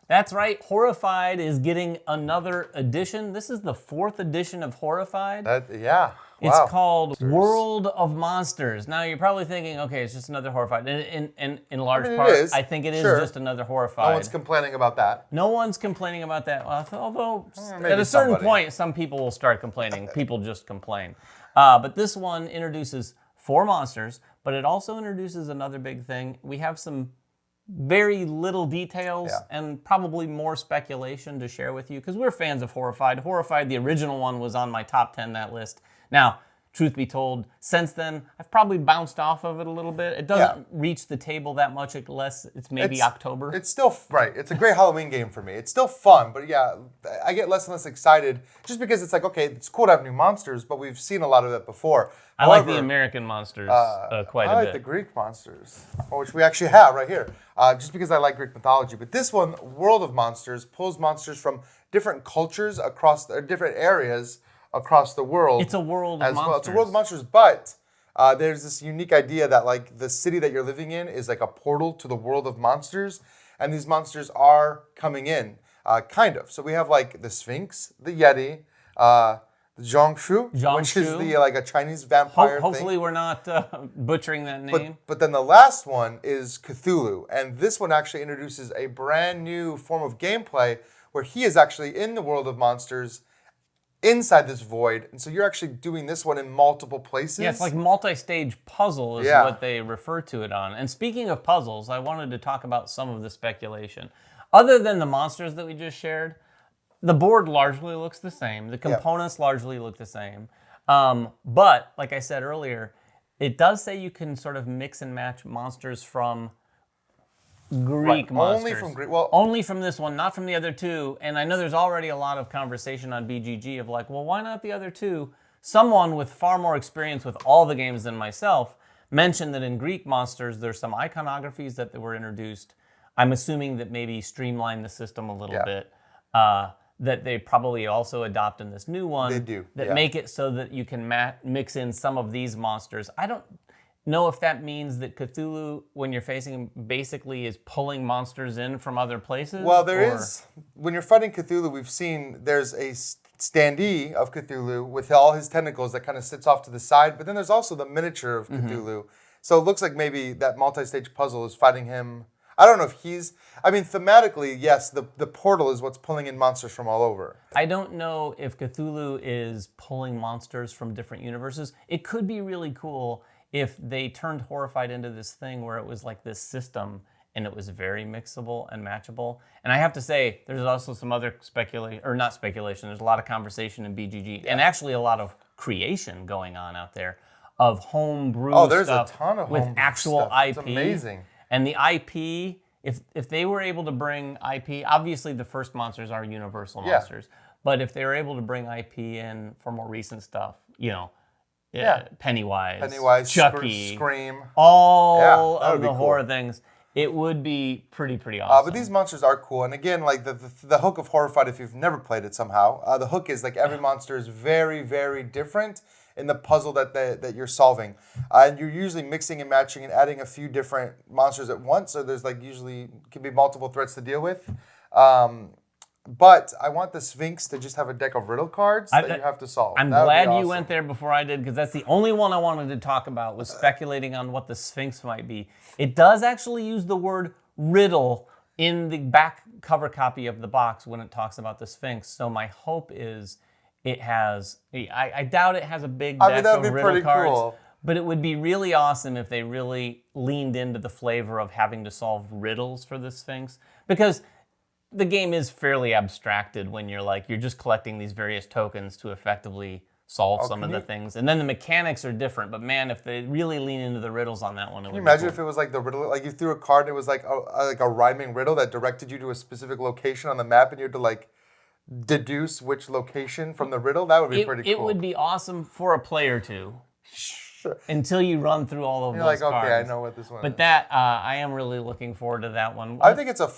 That's right. Horrified is getting another edition. This is the 4th edition of Horrified. Yeah. It's Wow. called World of Monsters. Now, you're probably thinking, okay, it's just another Horrified. In large part, it is. I think it is Sure. just another Horrified. No one's complaining about that. No one's complaining about that. Although, maybe at a certain somebody. point, some people will start complaining. People just complain. But this one introduces 4 monsters, but it also introduces another big thing. We have some very little details and probably more speculation to share with you because we're fans of Horrified. Horrified, the original one, was on my top 10 that list. Now, truth be told, since then, I've probably bounced off of it a little bit. It doesn't reach the table that much unless it's maybe October. It's still, right, it's a great Halloween game for me. It's still fun, but yeah, I get less and less excited just because it's like, okay, it's cool to have new monsters, but we've seen a lot of it before. I like the American monsters quite a bit. I like the Greek monsters, which we actually have right here, just because I like Greek mythology. But this one, World of Monsters, pulls monsters from different cultures across different areas across the world. It's a world of monsters. Well. It's a world of monsters, but there's this unique idea that like the city that you're living in is like a portal to the world of monsters, and these monsters are coming in, kind of. So we have like the Sphinx, the Yeti, the Zhongshu, which is the like a Chinese vampire Hopefully thing. we're not butchering that name. But then the last one is Cthulhu, and this one actually introduces a brand new form of gameplay where he is actually in the world of monsters inside this void, and so you're actually doing this one in multiple places. Yeah, it's like multi-stage puzzle is what they refer to it on. And speaking of puzzles, I wanted to talk about some of the speculation. Other than the monsters that we just shared, the board largely looks the same. The components largely look the same. But, like I said earlier, it does say you can sort of mix and match monsters from Greek monsters. Only from Greek. Only from this one, not from the other 2. And I know there's already a lot of conversation on BGG of like, well, why not the other 2? Someone with far more experience with all the games than myself mentioned that in Greek monsters, there's some iconographies that were introduced. I'm assuming that maybe streamline the system a little bit. That they probably also adopt in this new one. They do. That make it so that you can mix in some of these monsters. I don't know if that means that Cthulhu, when you're facing him, basically is pulling monsters in from other places. Well, there is. When you're fighting Cthulhu, we've seen there's a standee of Cthulhu with all his tentacles that kind of sits off to the side, but then there's also the miniature of Cthulhu. So it looks like maybe that multi-stage puzzle is fighting him. I don't know if thematically, yes, the portal is what's pulling in monsters from all over. I don't know if Cthulhu is pulling monsters from different universes. It could be really cool if they turned Horrified into this thing where it was like this system and it was very mixable and matchable. And I have to say, there's also some other not speculation, there's a lot of conversation in BGG and actually a lot of creation going on out there of homebrew stuff. Oh, there's a ton of with actual stuff. IP. It's amazing. And the IP, if they were able to bring IP, obviously the first monsters are universal monsters, but if they were able to bring IP in for more recent stuff, Pennywise, Chucky, Scream, all of the horror things, it would be pretty awesome. But these monsters are cool, and again, like the hook of Horrified, if you've never played it somehow, the hook is like every monster is very, very different in the puzzle that you're solving. And you're usually mixing and matching and adding a few different monsters at once, so there's like usually can be multiple threats to deal with. But I want the Sphinx to just have a deck of riddle cards that you have to solve. I'm glad you went there before I did, because that's the only one I wanted to talk about, was speculating on what the Sphinx might be. It does actually use the word riddle in the back cover copy of the box when it talks about the Sphinx, so my hope is it has, I doubt it has a big deck of riddle cards, cool. But it would be really awesome if they really leaned into the flavor of having to solve riddles for the Sphinx, because the game is fairly abstracted when you're just collecting these various tokens to effectively solve some of the things. And then the mechanics are different, but man, if they really lean into the riddles on that one, it would be cool. Can you imagine if it was like the riddle, like you threw a card and it was like a rhyming riddle that directed you to a specific location on the map and you had to like deduce which location from the riddle? That would be pretty cool. It would be awesome for a play or two. Sure. Until you run through all of those cards. You're like, okay, I know what this one is. But that, I am really looking forward to that one. I think it's a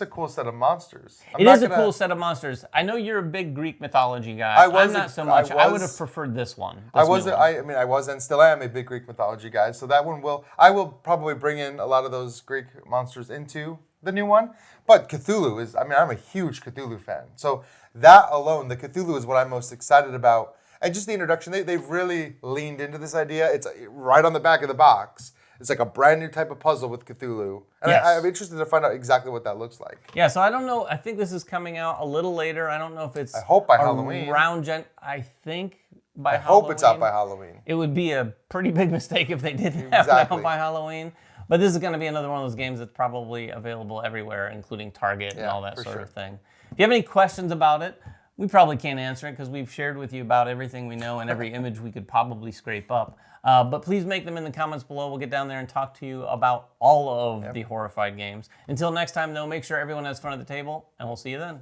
cool set of monsters. It is a cool set of monsters. I know you're a big Greek mythology guy. I'm not so much. I would have preferred this one. I was and still am a big Greek mythology guy. So that one I will probably bring in a lot of those Greek monsters into the new one. But Cthulhu is, I mean, I'm a huge Cthulhu fan. So that alone, the Cthulhu is what I'm most excited about. And just the introduction, they've really leaned into this idea. It's right on the back of the box. It's like a brand new type of puzzle with Cthulhu. And Yes. I'm interested to find out exactly what that looks like. Yeah, so I don't know. I think this is coming out a little later. I don't know if it's I hope by Halloween. I think by I Halloween. hope it's out by Halloween. It would be a pretty big mistake if they didn't have it Exactly. out by Halloween. But this is going to be another one of those games that's probably available everywhere, including Target and Yeah, all that for sort sure. of thing. If you have any questions about it, we probably can't answer it because we've shared with you about everything we know and every image we could probably scrape up. But please make them in the comments below. We'll get down there and talk to you about all of the Horrified games. Until next time, though, make sure everyone has fun at the table, and we'll see you then.